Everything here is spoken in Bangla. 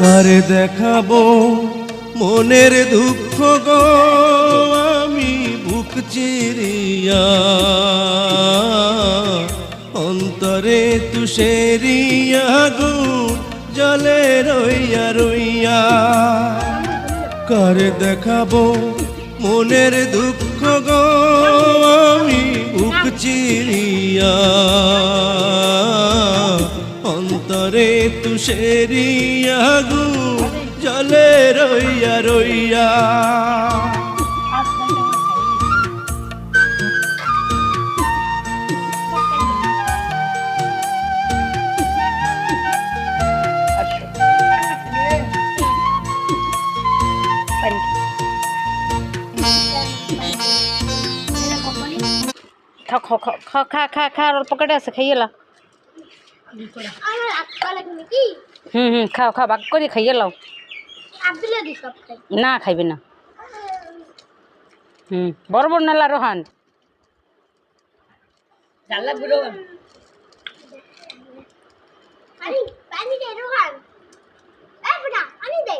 কারে দেখাবো মনের দুঃখ গো আমি বুক চিরিয়া অন্তরে তুষেরিয়া গো জলে রইয়া রইয়া কারে দেখাবো মনের দুঃখ গো আমি বুক চিরিয়া অন্তরে তুষেরিয়া গো জলে রইয়া রইয়া খা খা খা খা খা খা আর পকেটে আছে খাইয়ে লাও খাও খাও ভাগ করে খাইয়ে লাও না খাইবে না বড় বড় নালা রোহান পানি দে রোহান এই বেটা পানি দে